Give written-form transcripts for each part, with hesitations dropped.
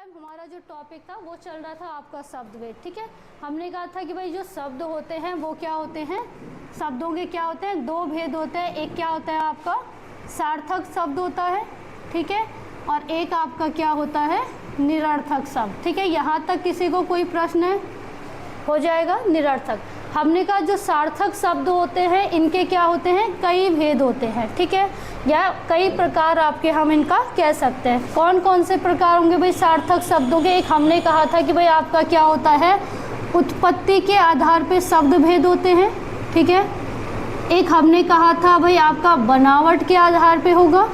Time हमारा जो topic था वो चल रहा था आपका शब्द भेद। ठीक है, हमने कहा था कि भाई जो शब्द होते हैं वो क्या होते हैं, शब्दों के क्या होते हैं, दो भेद होते हैं। एक क्या होता है आपका सार्थक शब्द होता है, ठीक है, और एक आपका क्या होता है निरर्थक शब्द। ठीक है, यहाँ तक किसी को कोई प्रश्न है? हो जाएगा निरर्थक। हमने कहा जो सार्थक शब्द होते हैं इनके क्या होते हैं, कई भेद होते हैं। ठीक है, या कई प्रकार आपके हम इनका कह सकते हैं। कौन कौन से प्रकार होंगे भाई सार्थक शब्दों के? एक हमने कहा था कि भाई आपका क्या होता है, उत्पत्ति के आधार पे शब्द भेद होते हैं। ठीक है, एक हमने कहा था भाई आपका बनावट के आधार पे होगा।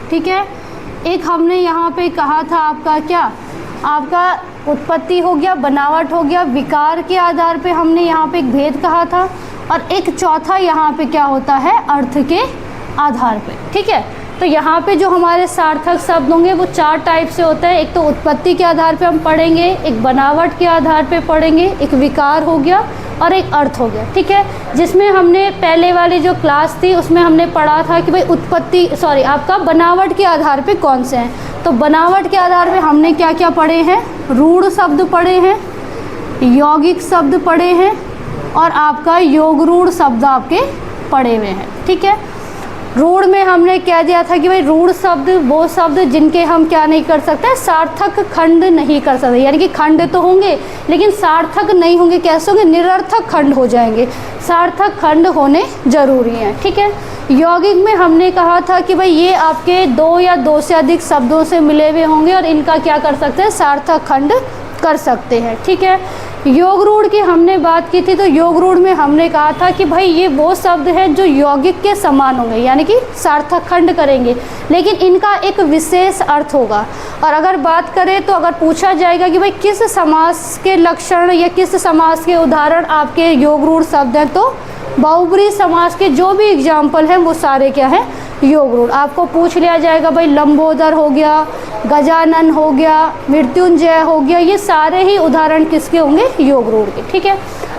ठीक है, एक हमने यहाँ पे कहा था आपका क्या, आपका उत्पत्ति हो गया, बनावट हो गया, विकार के आधार पे हमने यहाँ पे एक भेद कहा था। और एक चौथा यहाँ पे क्या होता है, अर्थ के आधार पे। ठीक है, तो यहाँ पे जो हमारे सार्थक शब्द होंगे वो चार टाइप से होते हैं। एक तो उत्पत्ति के आधार पे हम पढ़ेंगे, एक बनावट के आधार पे पढ़ेंगे, एक विकार हो गया और एक अर्थ हो गया। ठीक है, जिसमें हमने पहले वाली जो क्लास थी उसमें हमने पढ़ा था कि भाई आपका बनावट के आधार पे कौन से हैं। तो बनावट के आधार पे हमने क्या क्या पढ़े हैं, रूढ़ शब्द पढ़े हैं, यौगिक शब्द पढ़े हैं और आपका योग रूढ़ शब्द आपके पढ़े हुए हैं। ठीक है, रूढ़ में हमने कह दिया था कि भाई रूढ़ शब्द वो शब्द जिनके हम क्या नहीं कर सकते, सार्थक खंड नहीं कर सकते, यानी कि खंड तो होंगे लेकिन सार्थक नहीं होंगे। कैसे होंगे, निरर्थक खंड हो जाएंगे, सार्थक खंड होने जरूरी हैं। ठीक है, यौगिक में हमने कहा था कि भाई ये आपके दो या दो से अधिक शब्दों से मिले हुए होंगे और इनका क्या कर सकते हैं, सार्थक खंड कर सकते हैं। ठीक है, योग रूढ़ की हमने बात की थी, तो योग रूढ़ में हमने कहा था कि भाई ये वो शब्द हैं जो यौगिक के समान होंगे, यानी कि सार्थक खंड करेंगे लेकिन इनका एक विशेष अर्थ होगा। और अगर बात करें तो अगर पूछा जाएगा कि भाई किस समास के लक्षण या किस समास के उदाहरण आपके योग रूढ़ शब्द हैं, तो बहुब्री समास के जो भी एग्जाम्पल हैं वो सारे क्या हैं, योग रूढ़। आपको पूछ लिया जाएगा भाई लंबोदर हो गया, गजानन हो गया, मृत्युंजय हो गया, ये सारे ही उदाहरण किसके होंगे, योग रूढ़ के। ठीक है,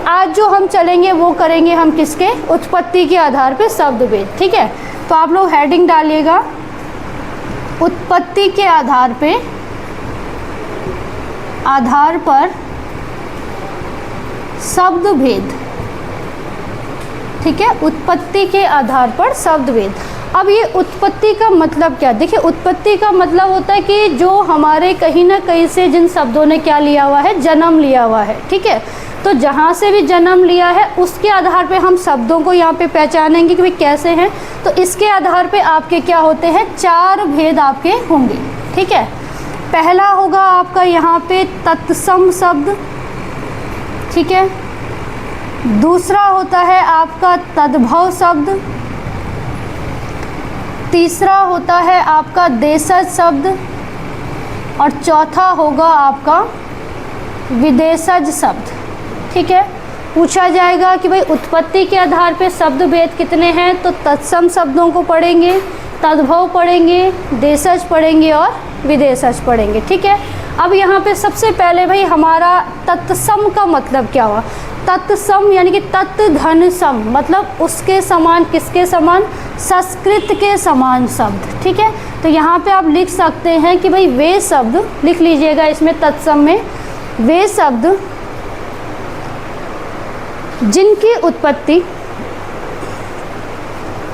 आज जो हम चलेंगे वो करेंगे हम किसके, उत्पत्ति के आधार पे शब्द भेद। ठीक है, तो आप लोग हेडिंग डालिएगा उत्पत्ति के आधार पर शब्द भेद। ठीक है, उत्पत्ति के आधार पर शब्द भेद। अब ये उत्पत्ति का मतलब क्या, देखिए उत्पत्ति का मतलब होता है कि जो हमारे कहीं ना कहीं से जिन शब्दों ने क्या लिया हुआ है, जन्म लिया हुआ है। ठीक है, तो जहाँ से भी जन्म लिया है उसके आधार पे हम शब्दों को यहाँ पे पहचानेंगे कि भाई कैसे हैं। तो इसके आधार पे आपके क्या होते हैं, चार भेद आपके होंगे। ठीक है, पहला होगा आपका यहाँ पे तत्सम शब्द। ठीक है, दूसरा होता है आपका तद्भव शब्द, तीसरा होता है आपका देशज शब्द और चौथा होगा आपका विदेशज शब्द। ठीक है, पूछा जाएगा कि भाई उत्पत्ति के आधार पे शब्द भेद कितने हैं, तो तत्सम शब्दों को पढ़ेंगे, तद्भव पढ़ेंगे, देशज पढ़ेंगे और विदेशज पढ़ेंगे। ठीक है, अब यहाँ पे सबसे पहले भाई हमारा तत्सम का मतलब क्या हुआ, तत्सम यानी कि तत् धन सम, मतलब उसके समान, किसके समान, संस्कृत के समान शब्द। ठीक है, तो यहाँ पे आप लिख सकते हैं कि भाई वे शब्द, लिख लीजिएगा इसमें तत्सम में, वे शब्द जिनकी उत्पत्ति,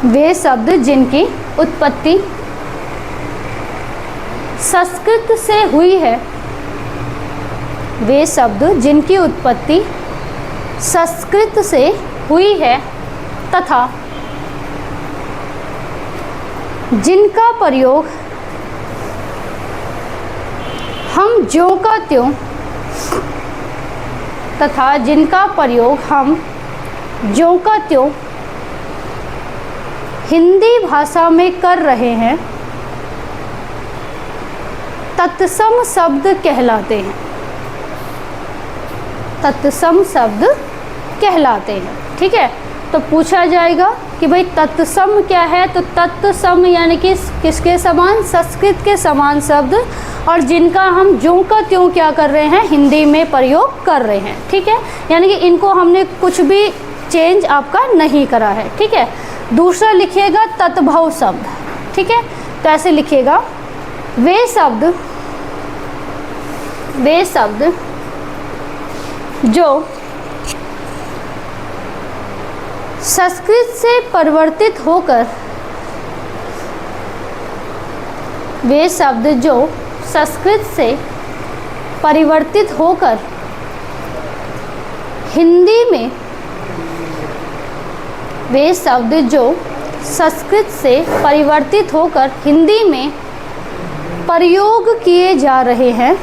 वे शब्द जिनकी उत्पत्ति संस्कृत से हुई है, वे शब्द जिनकी उत्पत्ति संस्कृत से हुई है तथा जिनका प्रयोग हम ज्यों का त्यों, तथा जिनका प्रयोग हम ज्यों का त्यों हिंदी भाषा में कर रहे हैं, तत्सम शब्द कहलाते हैं, तत्सम शब्द कहलाते हैं। ठीक है, तो पूछा जाएगा कि भाई तत्सम क्या है, तो तत्सम यानी कि किसके समान, संस्कृत के समान शब्द और जिनका हम ज्यों का त्यों क्या कर रहे हैं, हिंदी में प्रयोग कर रहे हैं। ठीक है, यानी कि इनको हमने कुछ भी चेंज आपका नहीं करा है। ठीक है, दूसरा लिखिएगा तत्भव शब्द। ठीक है, तो ऐसे लिखिएगा, वे शब्द वे शब्द जो संस्कृत से परिवर्तित होकर, वे शब्द जो संस्कृत से परिवर्तित होकर हिंदी में, वे शब्द जो संस्कृत से परिवर्तित होकर हिंदी में प्रयोग किए जा रहे हैं,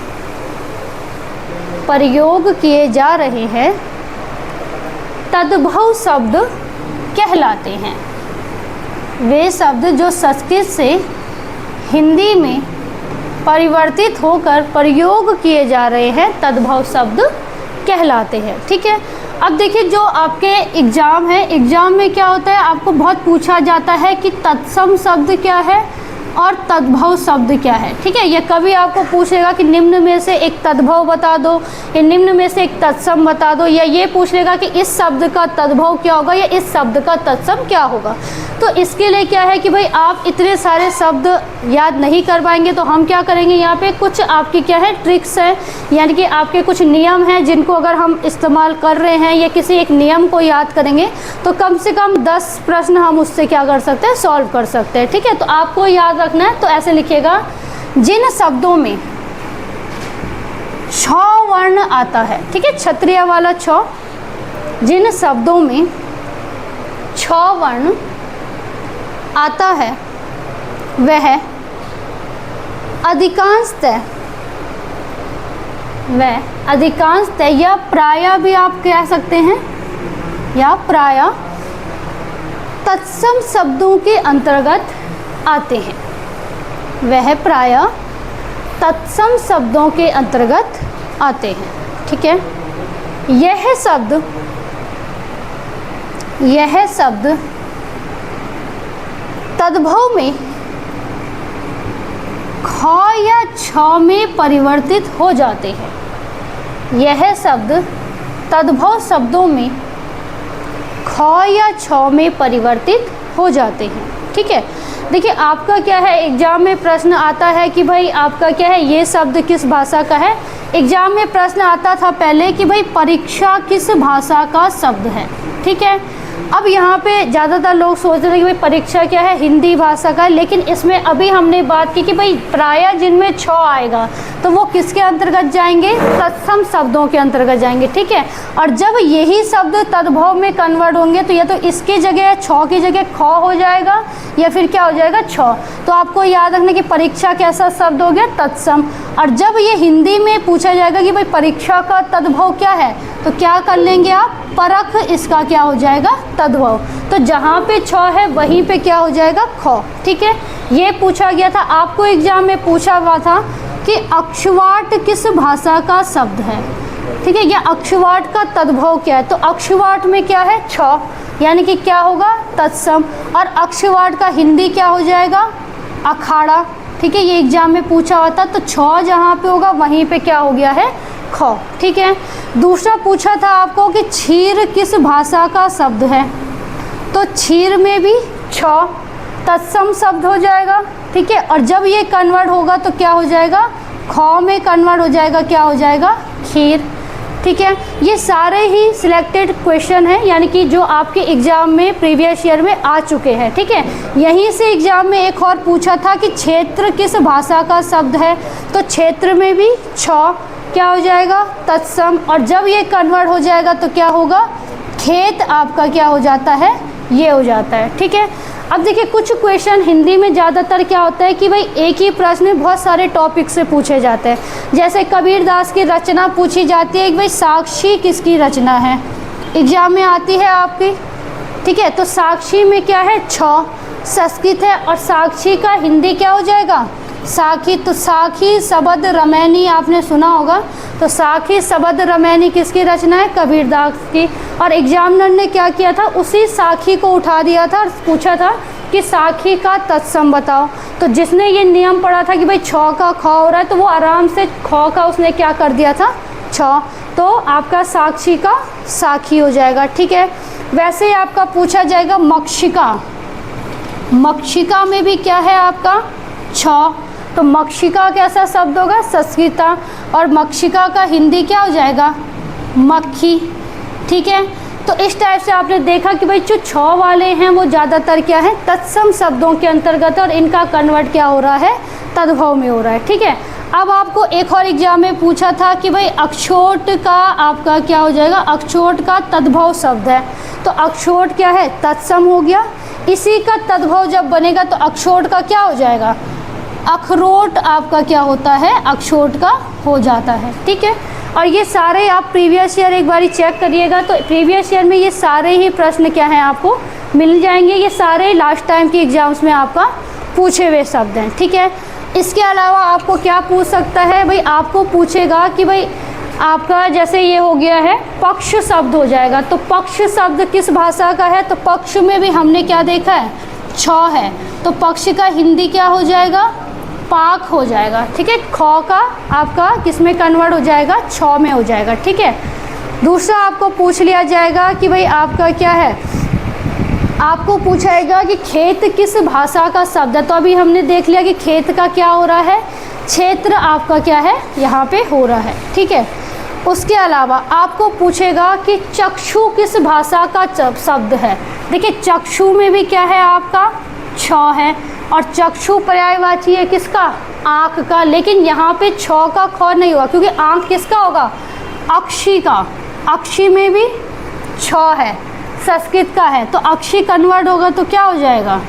प्रयोग किए जा रहे हैं, तद्भव शब्द कहलाते हैं। वे शब्द जो संस्कृत से हिंदी में परिवर्तित होकर प्रयोग किए जा रहे हैं, तद्भव शब्द कहलाते हैं। ठीक है, अब देखिए जो आपके एग्ज़ाम है, एग्ज़ाम में क्या होता है, आपको बहुत पूछा जाता है कि तत्सम शब्द क्या है और तद्भव शब्द क्या है। ठीक है, ये कभी आपको पूछेगा कि निम्न में से एक तद्भव बता दो, या निम्न में से एक तत्सम बता दो, या ये पूछ लेगा कि इस शब्द का तद्भव क्या होगा या इस शब्द का तत्सम क्या होगा। तो इसके लिए क्या है कि भाई आप इतने सारे शब्द याद नहीं कर पाएंगे, तो हम क्या करेंगे, यहाँ पे कुछ आपकी क्या है ट्रिक्स हैं, यानी कि आपके कुछ नियम हैं जिनको अगर हम इस्तेमाल कर रहे हैं या किसी एक नियम को याद करेंगे तो कम से कम 10 प्रश्न हम उससे क्या कर सकते हैं, सॉल्व कर सकते हैं। ठीक है, तो आपको याद रखना है, तो ऐसे लिखिएगा, जिन शब्दों में छ वर्ण आता है, ठीक है, क्षत्रिय वाला छ, जिन शब्दों में छ वर्ण आता है वह अधिकांशतः, वह अधिकांशतः या प्रायः भी आप कह सकते हैं, या प्रायः तत्सम शब्दों के अंतर्गत आते हैं। वह प्रायः तत्सम शब्दों के अंतर्गत आते हैं। ठीक है, यह शब्द तद्भव में ख या छ में परिवर्तित हो जाते हैं। यह शब्द तद्भव शब्दों में ख या छ में परिवर्तित हो जाते हैं। ठीक है, देखिए आपका क्या है, एग्जाम में प्रश्न आता है कि भाई आपका क्या है, ये शब्द किस भाषा का है। एग्जाम में प्रश्न आता था पहले कि भाई परीक्षा किस भाषा का शब्द है। ठीक है, अब यहाँ पे ज़्यादातर लोग सोचते थे कि भाई परीक्षा क्या है, हिंदी भाषा का है, लेकिन इसमें अभी हमने बात की कि भाई प्रायः जिनमें छ आएगा तो वो किसके अंतर्गत जाएंगे, तत्सम शब्दों के अंतर्गत जाएंगे। ठीक है, और जब यही शब्द तद्भव में कन्वर्ट होंगे तो या तो इसकी जगह छ की जगह ख हो जाएगा या फिर क्या हो जाएगा, छ। तो आपको याद रखना कि परीक्षा कैसा शब्द हो गया, तत्सम। और जब ये हिंदी में पूछा जाएगा कि भाई परीक्षा का तद्भव क्या है, तो क्या कर लेंगे आप, परख, इसका क्या हो जाएगा, तद्भव। तो जहाँ पे छ है वहीं पे क्या हो जाएगा, ख। ठीक है, ये पूछा गया था आपको, एग्जाम में पूछा हुआ था कि अक्षवाट किस भाषा का शब्द है। ठीक है, या अक्षवाट का तद्भव क्या है, तो अक्षवाट में क्या है, छ, यानी कि क्या होगा, तत्सम। और अक्षवाट का हिंदी क्या हो जाएगा, अखाड़ा। ठीक है, ये एग्जाम में पूछा हुआ था, तो छ जहाँ पे होगा वहीं पे क्या हो गया है, ख। ठीक है, दूसरा पूछा था आपको कि क्षीर किस भाषा का शब्द है, तो क्षीर में भी छ तत्सम शब्द हो जाएगा। ठीक है, और जब ये कन्वर्ट होगा तो क्या हो जाएगा, ख में कन्वर्ट हो जाएगा, क्या हो जाएगा, खीर। ठीक है, ये सारे ही सिलेक्टेड क्वेश्चन हैं, यानी कि जो आपके एग्जाम में प्रीवियस ईयर में आ चुके हैं। ठीक है, यहीं से एग्जाम में एक और पूछा था कि क्षेत्र किस भाषा का शब्द है, तो क्षेत्र में भी छ क्या हो जाएगा, तत्सम। और जब ये कन्वर्ट हो जाएगा तो क्या होगा, खेत आपका क्या हो जाता है, ये हो जाता है। ठीक है, अब देखिए कुछ क्वेश्चन हिंदी में ज़्यादातर क्या होता है कि भाई एक ही प्रश्न में बहुत सारे टॉपिक से पूछे जाते हैं। जैसे कबीरदास की रचना पूछी जाती है कि भाई साक्षी किसकी रचना है, एग्जाम में आती है आपकी। ठीक है, तो साक्षी में क्या है, छ, संस्कृत है, और साक्षी का हिंदी क्या हो जाएगा, साखी। तो साखी शब्द रमैनी आपने सुना होगा, तो साखी शब्द रमैनी किसकी रचना है, कबीरदास की। और एग्जामिनर ने क्या किया था, उसी साखी को उठा दिया था और पूछा था कि साखी का तत्सम बताओ। तो जिसने ये नियम पढ़ा था कि भाई छ का ख हो रहा है, तो वो आराम से ख का उसने क्या कर दिया था, छ। तो आपका साक्षी का साखी हो जाएगा। ठीक है, वैसे ही आपका पूछा जाएगा मक्षिका। मक्षिका में भी क्या है आपका, छ। तो मक्षिका कैसा शब्द होगा? संस्कृता। और मक्षिका का हिंदी क्या हो जाएगा? मक्खी। ठीक है, तो इस टाइप से आपने देखा कि भाई जो 6 वाले हैं वो ज़्यादातर क्या है? तत्सम शब्दों के अंतर्गत, और इनका कन्वर्ट क्या हो रहा है? तद्भव में हो रहा है। ठीक है, अब आपको एक और एग्जाम में पूछा था कि भाई अक्षोट का आपका क्या हो जाएगा? अक्षोट का तद्भव शब्द है, तो अक्षोट क्या है? तत्सम हो गया। इसी का तद्भव जब बनेगा तो अक्षोट का क्या हो जाएगा? अखरोट आपका क्या होता है? अक्षोट का हो जाता है। ठीक है, और ये सारे आप प्रीवियस ईयर एक बारी चेक करिएगा, तो प्रीवियस ईयर में ये सारे ही प्रश्न क्या हैं आपको मिल जाएंगे। ये सारे लास्ट टाइम के एग्जाम्स में आपका पूछे हुए शब्द हैं। ठीक है, इसके अलावा आपको क्या पूछ सकता है? भाई आपको पूछेगा कि भाई आपका जैसे ये हो गया है पक्ष शब्द हो जाएगा, तो पक्ष शब्द किस भाषा का है? तो पक्ष में भी हमने क्या देखा है? छ है, तो पक्ष का हिंदी क्या हो जाएगा? पाक हो जाएगा। ठीक है, ख का आपका किस में कन्वर्ट हो जाएगा? छ में हो जाएगा। ठीक है, दूसरा आपको पूछ लिया जाएगा कि भाई आपका क्या है? आपको पूछाएगा कि खेत किस भाषा का शब्द है, तो अभी हमने देख लिया कि खेत का क्या हो रहा है? क्षेत्र आपका क्या है? यहाँ पे हो रहा है। ठीक है, उसके अलावा आपको पूछेगा कि चक्षु किस भाषा का शब्द है। देखिए चक्षु में भी क्या है आपका? छ है, और चक्षु पर्यायवाची है किसका? आँख का, लेकिन यहाँ पे छ का ख नहीं हुआ क्योंकि आँख किसका होगा? अक्षी का। अक्षी में भी छ है, संस्कृत का है, तो अक्षी कन्वर्ट होगा तो क्या हो जाएगा?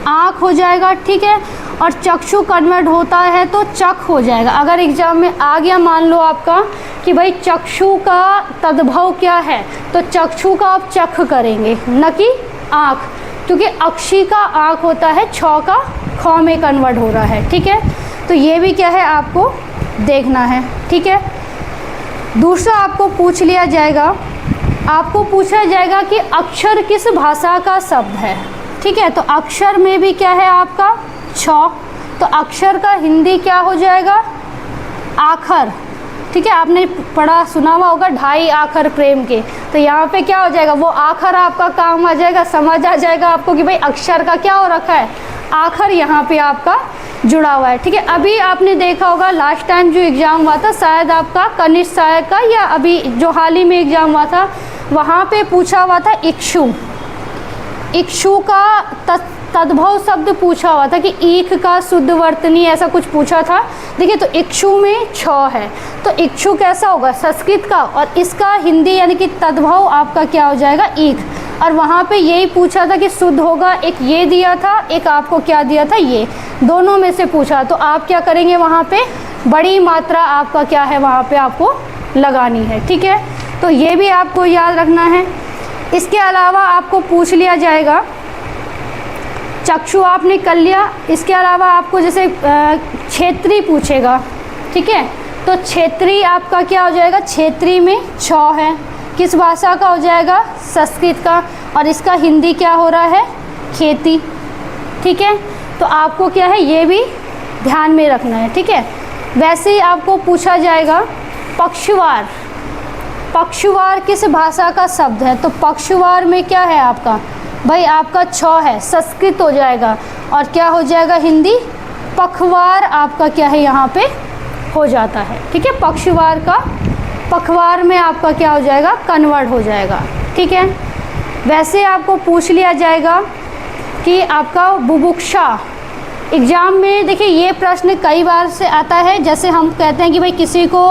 आँख हो जाएगा। ठीक है, और चक्षु कन्वर्ट होता है तो चख हो जाएगा। अगर एग्जाम में आ गया मान लो आपका कि भाई चक्षु का तद्भव क्या है, तो चक्षु का आप चख करेंगे, न कि आँख, क्योंकि अक्षी का आँख होता है, छ का ख में कन्वर्ट हो रहा है। ठीक है, तो ये भी क्या है आपको देखना है। ठीक है, दूसरा आपको पूछ लिया जाएगा, आपको पूछा जाएगा कि अक्षर किस भाषा का शब्द है। ठीक है, तो अक्षर में भी क्या है आपका? छ, तो अक्षर का हिंदी क्या हो जाएगा? आखर। ठीक है, आपने पढ़ा सुना हुआ होगा 2.5 आखर प्रेम के, तो यहाँ पे क्या हो जाएगा? वो आखर आपका काम आ जाएगा, समझ आ जाएगा आपको कि भाई अक्षर का क्या हो रखा है? आखर यहाँ पे आपका जुड़ा हुआ है। ठीक है, अभी आपने देखा होगा लास्ट टाइम जो एग्ज़ाम हुआ था शायद आपका कनिष्ठ सहायक का, या अभी जो हाल ही में एग्ज़ाम हुआ था वहाँ पे पूछा हुआ था इक्षु। इक्षु का तद्भव शब्द पूछा हुआ था कि ईख का शुद्ध वर्तनी, ऐसा कुछ पूछा था। देखिए तो इक्षु में छ है, तो इक्षु कैसा होगा? संस्कृत का, और इसका हिंदी यानी कि तद्भव आपका क्या हो जाएगा? ईख। और वहाँ पे यही पूछा था कि शुद्ध होगा, एक ये दिया था, एक आपको क्या दिया था? ये, दोनों में से पूछा, तो आप क्या करेंगे? वहाँ पे बड़ी मात्रा आपका क्या है वहाँ पे आपको लगानी है। ठीक है, तो ये भी आपको याद रखना है। इसके अलावा आपको पूछ लिया जाएगा, चक्षु आपने कर लिया, इसके अलावा आपको जैसे क्षेत्री पूछेगा। ठीक है, तो क्षेत्री आपका क्या हो जाएगा? क्षेत्री में छ है, किस भाषा का हो जाएगा? संस्कृत का, और इसका हिंदी क्या हो रहा है? खेती। ठीक है, तो आपको क्या है ये भी ध्यान में रखना है। ठीक है, वैसे ही आपको पूछा जाएगा पक्षवार। पक्षवार किस भाषा का शब्द है? तो पक्षवार में क्या है आपका? भाई आपका छ है, संस्कृत हो जाएगा, और क्या हो जाएगा? हिंदी। पखवार आपका क्या है यहाँ पे हो जाता है। ठीक है, पक्षवार का पखवार में आपका क्या हो जाएगा? कन्वर्ट हो जाएगा। ठीक है, वैसे आपको पूछ लिया जाएगा कि आपका बुभुक्षा। एग्ज़ाम में देखिए ये प्रश्न कई बार से आता है, जैसे हम कहते हैं कि भाई किसी को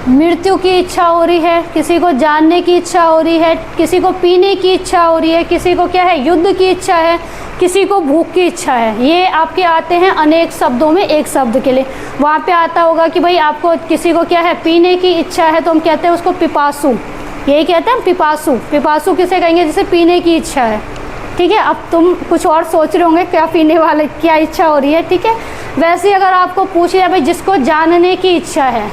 मृत्यु की इच्छा हो रही है, किसी को जानने की इच्छा हो रही है, किसी को पीने की इच्छा हो रही है, किसी को क्या है युद्ध की इच्छा है, किसी को भूख की इच्छा है। ये आपके आते हैं अनेक शब्दों में एक शब्द के लिए। वहाँ पे आता होगा कि भाई आपको किसी को क्या है पीने की इच्छा है, तो हम कहते हैं उसको पिपासु, यही कहते हैं पिपासु। पिपासु किसे कहेंगे? जिसे पीने की इच्छा है। ठीक है, अब तुम कुछ और सोच रहे होंगे क्या पीने वाले क्या इच्छा हो रही है। ठीक है, वैसे अगर आपको पूछ लिया भाई जिसको जानने की इच्छा है,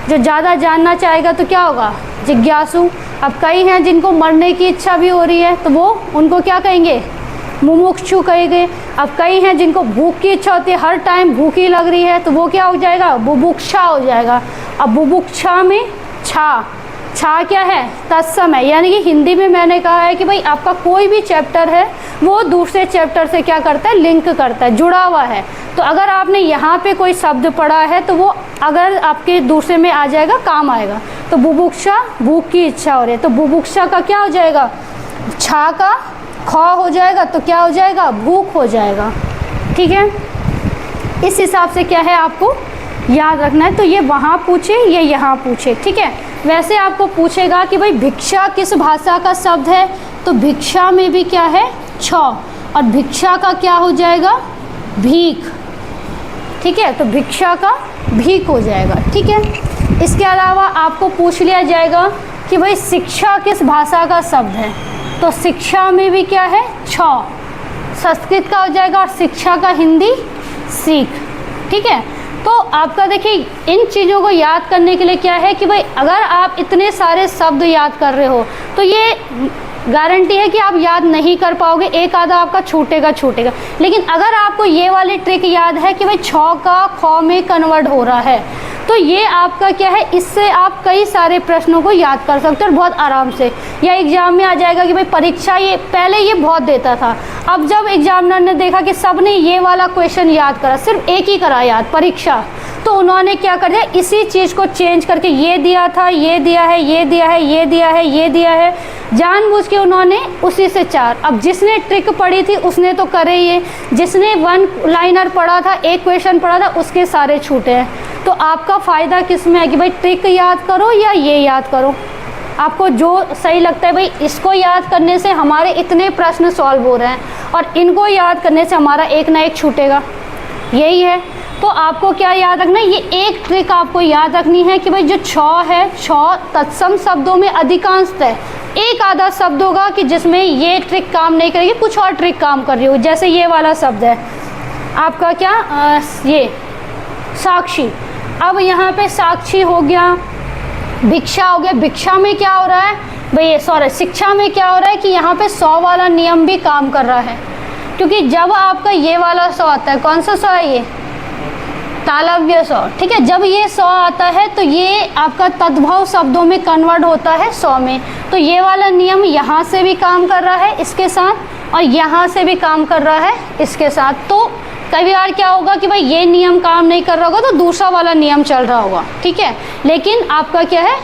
जो ज़्यादा जानना चाहेगा तो क्या होगा? जिज्ञासु। अब कई हैं जिनको मरने की इच्छा भी हो रही है, तो वो उनको क्या कहेंगे? मुमुक्षु कहेंगे। अब कई हैं जिनको भूख की इच्छा होती है, हर टाइम भूखी लग रही है, तो वो क्या हो जाएगा? बुभुक्षा हो जाएगा। अब बुभुक्षा में छा, छा क्या है, तत्सम है। यानी कि हिंदी में मैंने कहा है कि भाई आपका कोई भी चैप्टर है वो दूसरे चैप्टर से क्या करता है, लिंक करता है, जुड़ा हुआ है। तो अगर आपने यहाँ पे कोई शब्द पढ़ा है तो वो अगर आपके दूसरे में आ जाएगा, काम आएगा। तो बुभुक्षा, भूख की इच्छा हो रही है, तो बुभुक्षा का क्या हो जाएगा, छा का ख हो जाएगा, तो क्या हो जाएगा, भूख हो जाएगा। ठीक है, इस हिसाब से क्या है आपको याद रखना है। तो ये वहाँ पूछे, ये यहाँ पूछे। ठीक है, वैसे आपको पूछेगा कि भाई भिक्षा किस भाषा का शब्द है, तो भिक्षा में भी क्या है, छ, और भिक्षा का क्या हो जाएगा, भीख। ठीक है, तो भिक्षा का भीख हो जाएगा। ठीक है, इसके अलावा आपको पूछ लिया जाएगा कि भाई शिक्षा किस भाषा का शब्द है, तो शिक्षा में भी क्या है, छ, संस्कृत का हो जाएगा, और शिक्षा का हिंदी सीख। ठीक है, तो आपका देखिए इन चीज़ों को याद करने के लिए क्या है कि भाई अगर आप इतने सारे शब्द याद कर रहे हो तो ये गारंटी है कि आप याद नहीं कर पाओगे, एक आधा आपका छूटेगा। लेकिन अगर आपको ये वाली ट्रिक याद है कि भाई छ का ख में कन्वर्ट हो रहा है, तो ये आपका क्या है, इससे आप कई सारे प्रश्नों को याद कर सकते हो और बहुत आराम से। या एग्जाम में आ जाएगा कि भाई परीक्षा, ये पहले ये बहुत देता था, अब जब एग्जामिनर ने देखा कि सब ने ये वाला क्वेश्चन याद करा, सिर्फ एक ही करा याद परीक्षा, तो उन्होंने क्या कर दिया, इसी चीज़ को चेंज करके ये दिया था, ये दिया है, ये दिया है, ये दिया है, ये दिया है, जानबूझ के उन्होंने उसी से 4। अब जिसने ट्रिक पढ़ी थी उसने तो करे ये, जिसने वन लाइनर पढ़ा था, एक क्वेश्चन पढ़ा था, उसके सारे छूटे हैं। तो आपका फ़ायदा किस में है कि भाई ट्रिक याद करो या ये याद करो, आपको जो सही लगता है। भाई इसको याद करने से हमारे इतने प्रश्न सॉल्व हो रहे हैं और इनको याद करने से हमारा एक ना एक छूटेगा, यही है। तो आपको क्या याद रखना है, ये एक ट्रिक आपको याद रखनी है कि भाई जो छ है, छ तत्सम शब्दों में अधिकांशतः एक आधा शब्द होगा कि जिसमें ये ट्रिक काम नहीं करेगी, कुछ और ट्रिक काम कर रही हो। जैसे ये वाला शब्द है आपका क्या, ये साक्षी। अब यहाँ पे साक्षी हो गया, भिक्षा हो गया। भिक्षा में क्या हो रहा है भाई, सॉरी शिक्षा में क्या हो रहा है कि यहाँ पे 100 वाला नियम भी काम कर रहा है, क्योंकि जब आपका ये वाला 100 आता है, कौन सा 100 है, ये तालव्य 100। ठीक है, जब ये 100 आता है तो ये आपका तद्भव शब्दों में कन्वर्ट होता है 100 में। तो ये वाला नियम यहाँ से भी काम कर रहा है इसके साथ, और यहाँ से भी काम कर रहा है इसके साथ। तो कई बार क्या होगा कि भाई ये नियम काम नहीं कर रहा होगा तो दूसरा वाला नियम चल रहा होगा। ठीक है, लेकिन आपका क्या है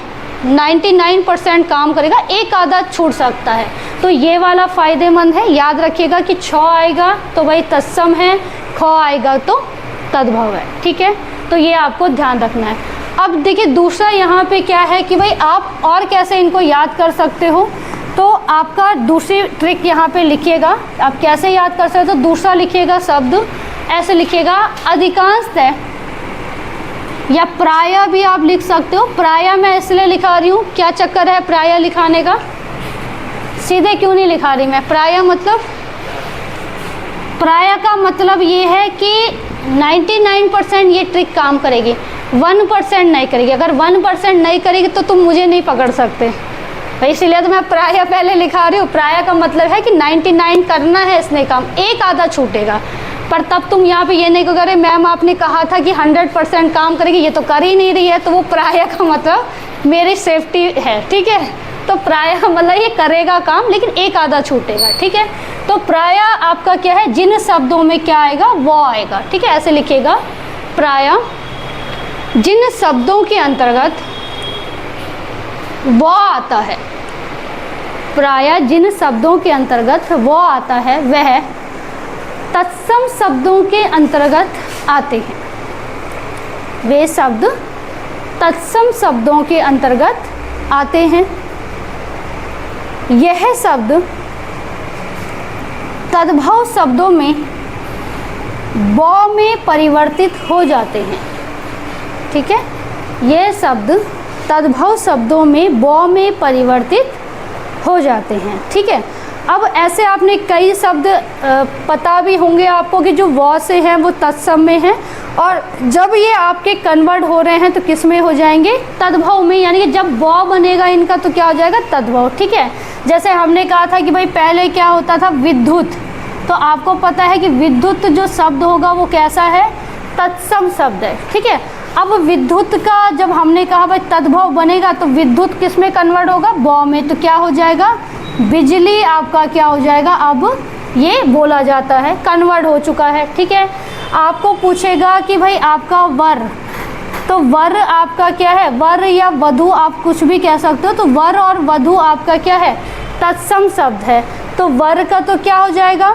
99% काम करेगा, एक आधा छूट सकता है। तो ये वाला फ़ायदेमंद है। याद रखिएगा कि छ आएगा तो भाई तत्सम है, ख आएगा तो तद्भव है। ठीक है, तो ये आपको ध्यान रखना है। अब देखिए दूसरा यहाँ पे क्या है कि भाई आप और कैसे इनको याद कर सकते हो, तो आपका दूसरी ट्रिक यहाँ पे लिखिएगा। आप कैसे याद कर सकते हो, तो दूसरा लिखिएगा शब्द ऐसे लिखिएगा, अधिकांशतः, या प्रायः भी आप लिख सकते हो। प्रायः मैं इसलिए लिखा रही हूँ, क्या चक्कर है प्रायः लिखाने का, सीधे क्यों नहीं लिखा रही मैं। प्रायः मतलब, प्रायः का मतलब ये है कि 99% ये ट्रिक काम करेगी, 1% नहीं करेगी। अगर 1% नहीं करेगी तो तुम मुझे नहीं पकड़ सकते भाई, इसीलिए तो मैं प्रायः पहले लिखा रही हूँ। प्रायः का मतलब है कि 99 करना है इसने काम, एक आधा छूटेगा। पर तब तुम यहाँ पे ये नहीं करोगे मैम आपने कहा था कि 100% काम करेगी, ये तो कर ही नहीं रही है, तो वो प्रायः का मतलब मेरी सेफ्टी है। ठीक है, तो प्रायः मतलब ये करेगा काम लेकिन एक आधा छूटेगा। ठीक है, तो प्रायः आपका क्या है, जिन शब्दों में क्या आएगा वो आएगा। ठीक है, ऐसे लिखिएगा, प्रायः जिन शब्दों के अंतर्गत वो आता है, प्रायः जिन शब्दों के अंतर्गत वो आता है वह तत्सम शब्दों के अंतर्गत आते हैं। वे शब्द तत्सम शब्दों के अंतर्गत आते हैं। यह शब्द तद्भव शब्दों में व में परिवर्तित हो जाते हैं। ठीक है, यह शब्द तद्भव शब्दों में व में परिवर्तित हो जाते हैं। ठीक है, अब ऐसे आपने कई शब्द पता भी होंगे आपको कि जो व से हैं वो तत्सम में हैं, और जब ये आपके कन्वर्ट हो रहे हैं तो किस में हो जाएंगे, तद्भव में। यानी कि जब व बनेगा इनका तो क्या हो जाएगा, तद्भव। ठीक है, जैसे हमने कहा था कि भाई पहले क्या होता था, विद्युत, तो आपको पता है कि विद्युत जो शब्द होगा वो कैसा है, तत्सम शब्द है। ठीक है, अब विद्युत का जब हमने कहा भाई तद्भव बनेगा तो विद्युत किस में कन्वर्ट होगा, व में, तो क्या हो जाएगा, बिजली आपका क्या हो जाएगा, अब ये बोला जाता है, कन्वर्ट हो चुका है। ठीक है, आपको पूछेगा कि भाई आपका वर, तो वर आपका क्या है, वर या वधू आप कुछ भी कह सकते हो, तो वर और वधू आपका क्या है, तत्सम शब्द है, तो वर का तो क्या हो जाएगा,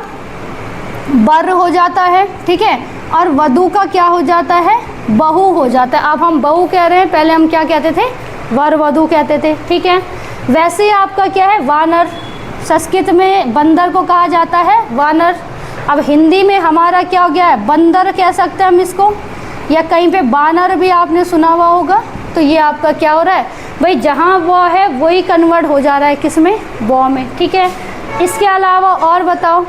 वर हो जाता है। ठीक है, और वधू का क्या हो जाता है, बहू हो जाता है। अब हम बहू कह रहे हैं, पहले हम क्या कहते थे, वर वधू कहते थे। ठीक है, वैसे ही आपका क्या है, वानर, संस्कृत में बंदर को कहा जाता है वानर। अब हिंदी में हमारा क्या हो गया है, बंदर कह सकते हैं हम इसको, या कहीं पे बानर भी आपने सुना हुआ होगा। तो ये आपका क्या हो रहा है भाई, जहाँ वो है वही कन्वर्ट हो जा रहा है किस में, व में। ठीक है, इसके अलावा और बताओ,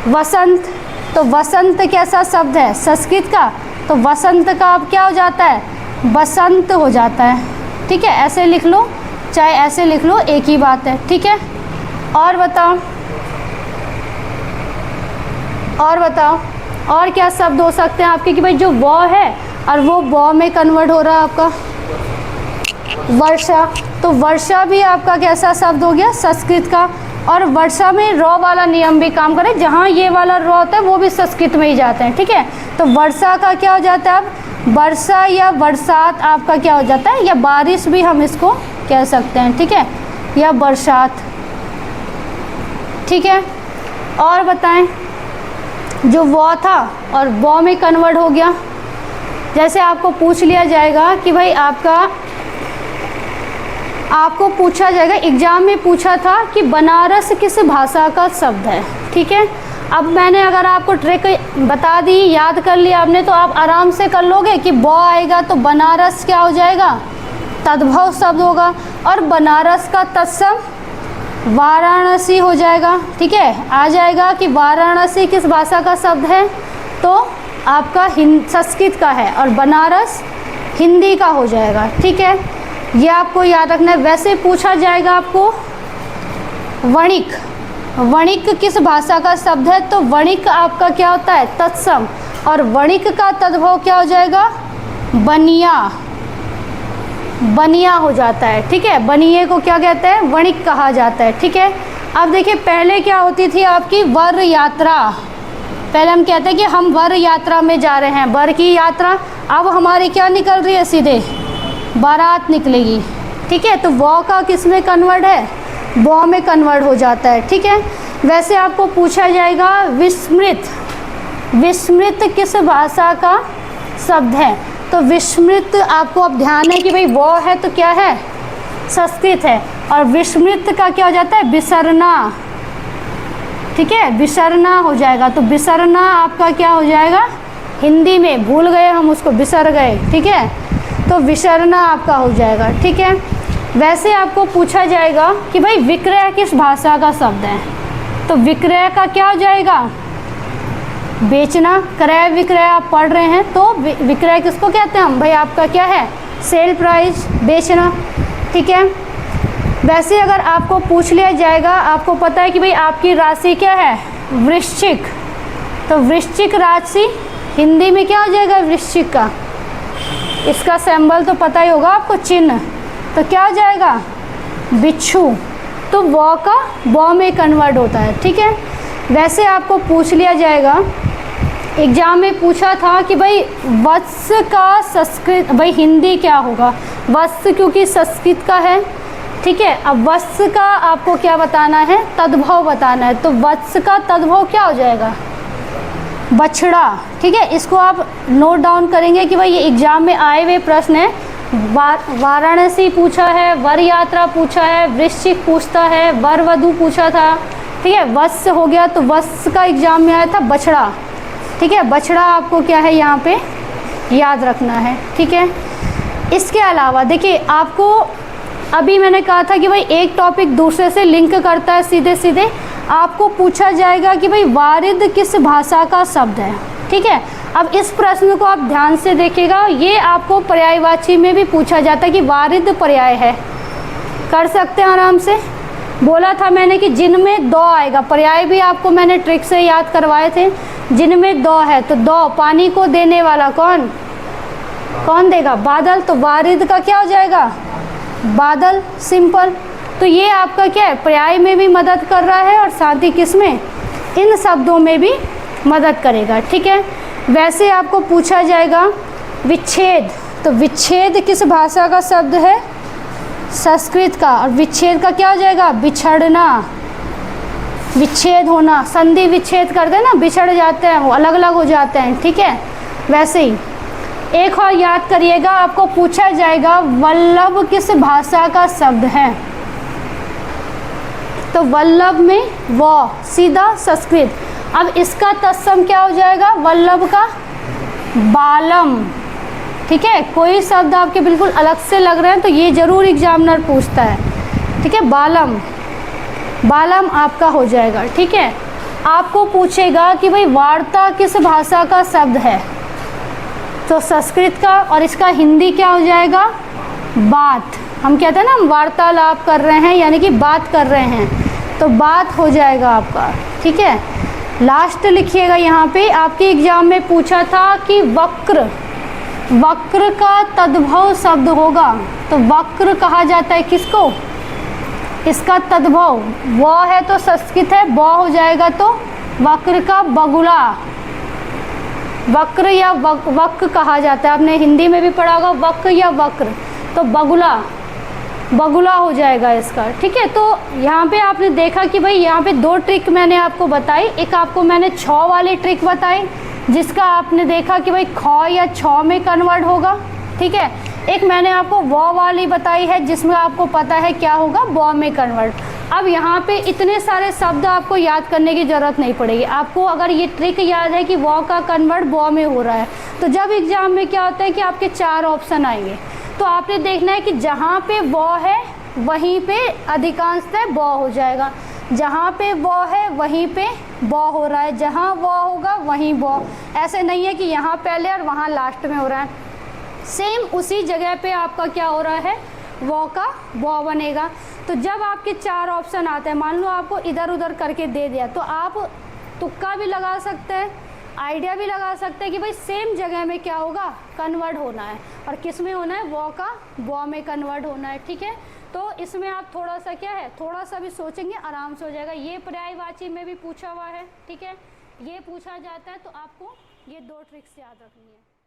वसंत, तो वसंत कैसा शब्द है संस्कृत का, तो वसंत का अब क्या हो जाता है, बसंत हो जाता है। ठीक है, ऐसे लिख लो चाहे ऐसे लिख लो, एक ही बात है। ठीक है, और बताओ, और बताओ और क्या शब्द हो सकते हैं आपके कि भाई जो व है और वो व में कन्वर्ट हो रहा है आपका, वर्षा, तो वर्षा भी आपका कैसा शब्द हो गया, संस्कृत का। और वर्षा में रॉ वाला नियम भी काम करे, जहाँ ये वाला रॉ होता है वो भी संस्कृत में ही जाते हैं। ठीक है, तो वर्षा का क्या हो जाता है, अब वर्षा या बरसात आपका क्या हो जाता है, या बारिश भी हम इसको कह सकते हैं। ठीक है, या बरसात। ठीक है, और बताएं, जो वो था और वो में कन्वर्ट हो गया, जैसे आपको पूछ लिया जाएगा कि भाई आपको पूछा जाएगा, एग्जाम में पूछा था कि बनारस किस भाषा का शब्द है। ठीक है, अब मैंने अगर आपको ट्रिक बता दी, याद कर लिया आपने, तो आप आराम से कर लोगे कि ब आएगा तो बनारस क्या हो जाएगा, तद्भव शब्द होगा, और बनारस का तत्सम वाराणसी हो जाएगा। ठीक है, आ जाएगा कि वाराणसी किस भाषा का शब्द है, तो आपका संस्कृत का है, और बनारस हिंदी का हो जाएगा। ठीक है, ये आपको याद रखना है। वैसे पूछा जाएगा आपको वणिक, वणिक किस भाषा का शब्द है, तो वणिक आपका क्या होता है, तत्सम, और वणिक का तद्भव क्या हो जाएगा, बनिया, बनिया हो जाता है। ठीक है, बनिए को क्या कहते हैं, वणिक कहा जाता है। ठीक है, अब देखिए पहले क्या होती थी आपकी वर यात्रा, पहले हम कहते हैं कि हम वर यात्रा में जा रहे हैं, वर की यात्रा, अब हमारी क्या निकल रही है, सीधे बारात निकलेगी। ठीक है, तो वो का किस में कन्वर्ट है, वो में कन्वर्ट हो जाता है। ठीक है, वैसे आपको पूछा जाएगा विस्मृत, विस्मृत किस भाषा का शब्द है, तो विस्मृत आपको अब ध्यान है कि भाई वो है तो क्या है, संस्कृत है, और विस्मृत का क्या हो जाता है, बिसरना। ठीक है, बिसरना हो जाएगा, तो बिसरना आपका क्या हो जाएगा, हिंदी में भूल गए हम उसको, बिसर गए। ठीक है, तो विसरना आपका हो जाएगा। ठीक है, वैसे आपको पूछा जाएगा कि भाई विक्रय किस भाषा का शब्द है, तो विक्रय का क्या हो जाएगा, बेचना, क्रय विक्रय आप पढ़ रहे हैं, तो विक्रय किसको कहते हैं हम, भाई आपका क्या है, सेल प्राइस, बेचना। ठीक है, वैसे अगर आपको पूछ लिया जाएगा, आपको पता है कि भाई आपकी राशि क्या है, वृश्चिक, तो वृश्चिक राशि हिंदी में क्या हो जाएगा, वृश्चिक का, इसका सिंबल तो पता ही होगा आपको, चिन्ह, तो क्या हो जाएगा, बिच्छू, तो वो का वो में कन्वर्ट होता है। ठीक है, वैसे आपको पूछ लिया जाएगा, एग्जाम में पूछा था कि भाई वत्स का संस्कृत, भाई हिंदी क्या होगा, वत्स क्योंकि संस्कृत का है। ठीक है, अब वत्स का आपको क्या बताना है, तद्भव बताना है, तो वत्स का तद्भव क्या हो जाएगा, बछड़ा। ठीक है, इसको आप नोट डाउन करेंगे कि भाई ये एग्जाम में आए हुए प्रश्न है, वाराणसी पूछा है, वर यात्रा पूछा है, वृश्चिक पूछता है, वर वधू पूछा था। ठीक है, वत्स हो गया, तो वत्स का एग्जाम में आया था बछड़ा। ठीक है, बछड़ा आपको क्या है यहाँ पे याद रखना है। ठीक है, इसके अलावा देखिए आपको अभी मैंने कहा था कि भाई एक टॉपिक दूसरे से लिंक करता है, सीधे सीधे आपको पूछा जाएगा कि भाई वारिद किस भाषा का शब्द है। ठीक है, अब इस प्रश्न को आप ध्यान से देखिएगा, ये आपको पर्यायवाची में भी पूछा जाता है कि वारिद पर्याय है, कर सकते हैं आराम से। बोला था मैंने कि जिनमें दो आएगा, पर्याय भी आपको मैंने ट्रिक से याद करवाए थे, जिनमें दो है, तो दो पानी को देने वाला कौन, कौन देगा? बादल। तो वारिद का क्या हो जाएगा? बादल, सिंपल। तो ये आपका क्या है, पर्याय में भी मदद कर रहा है और साथ ही किस में, इन शब्दों में भी मदद करेगा, ठीक है। वैसे आपको पूछा जाएगा विच्छेद, तो विच्छेद किस भाषा का शब्द है? संस्कृत का। और विच्छेद का क्या हो जाएगा? बिछड़ना, विच्छेद होना, संधि विच्छेद करते हैं ना, बिछड़ जाते हैं, वो अलग अलग हो जाते हैं, ठीक है। वैसे ही एक और याद करिएगा, आपको पूछा जाएगा वल्लभ किस भाषा का शब्द है? तो वल्लभ में व सीधा संस्कृत। अब इसका तत्सम क्या हो जाएगा? वल्लभ का बालम, ठीक है। कोई शब्द आपके बिल्कुल अलग से लग रहे हैं तो ये जरूर एग्जामिनर पूछता है, ठीक है। बालम, बालम आपका हो जाएगा, ठीक है। आपको पूछेगा कि भाई वार्ता किस भाषा का शब्द है? तो संस्कृत का। और इसका हिंदी क्या हो जाएगा? बात। हम कहते हैं ना, हम वार्तालाप कर रहे हैं यानी कि बात कर रहे हैं, तो बात हो जाएगा आपका, ठीक है। लास्ट लिखिएगा यहाँ पे, आपके एग्जाम में पूछा था कि वक्र, वक्र का तद्भव शब्द होगा। तो वक्र कहा जाता है किसको? इसका तद्भव व है तो संस्कृत है, ब हो जाएगा तो वक्र का बगुला, वक्र या वक्र कहा जाता है। आपने हिंदी में भी पढ़ा होगा वक्र या वक्र, तो बगुला, बगुला हो जाएगा इसका, ठीक है। तो यहाँ पे आपने देखा कि भाई यहाँ पे दो ट्रिक मैंने आपको बताई। एक आपको मैंने छ वाली ट्रिक बताई जिसका आपने देखा कि भाई ख या छ में कन्वर्ट होगा, ठीक है। एक मैंने आपको व वाली बताई है जिसमें आपको पता है क्या होगा, ब में कन्वर्ट। अब यहाँ पे इतने सारे शब्द आपको याद करने की ज़रूरत नहीं पड़ेगी। आपको अगर ये ट्रिक याद है कि व का कन्वर्ट ब में हो रहा है, तो जब एग्जाम में क्या होता है कि आपके 4 ऑप्शन आएंगे, तो आपने देखना है कि जहाँ पे व है वहीं पे अधिकांशतः ब हो जाएगा, जहाँ पे व है वहीं पे ब हो रहा है, जहाँ व होगा वहीं ब। ऐसे नहीं है कि यहाँ पहले और वहाँ लास्ट में हो रहा है, सेम उसी जगह पे आपका क्या हो रहा है, व का ब बनेगा। तो जब आपके 4 ऑप्शन आते हैं, मान लो आपको इधर उधर करके दे दिया, तो आप तुक्का भी लगा सकते हैं, आइडिया भी लगा सकते हैं कि भाई सेम जगह में क्या होगा, कन्वर्ट होना है। और किस में होना है? व का ब में कन्वर्ट होना है, ठीक है। तो इसमें आप थोड़ा सा क्या है, थोड़ा सा भी सोचेंगे आराम से हो जाएगा। ये पर्यायवाची में भी पूछा हुआ है, ठीक है, ये पूछा जाता है, तो आपको ये 2 ट्रिक्स याद रखनी है।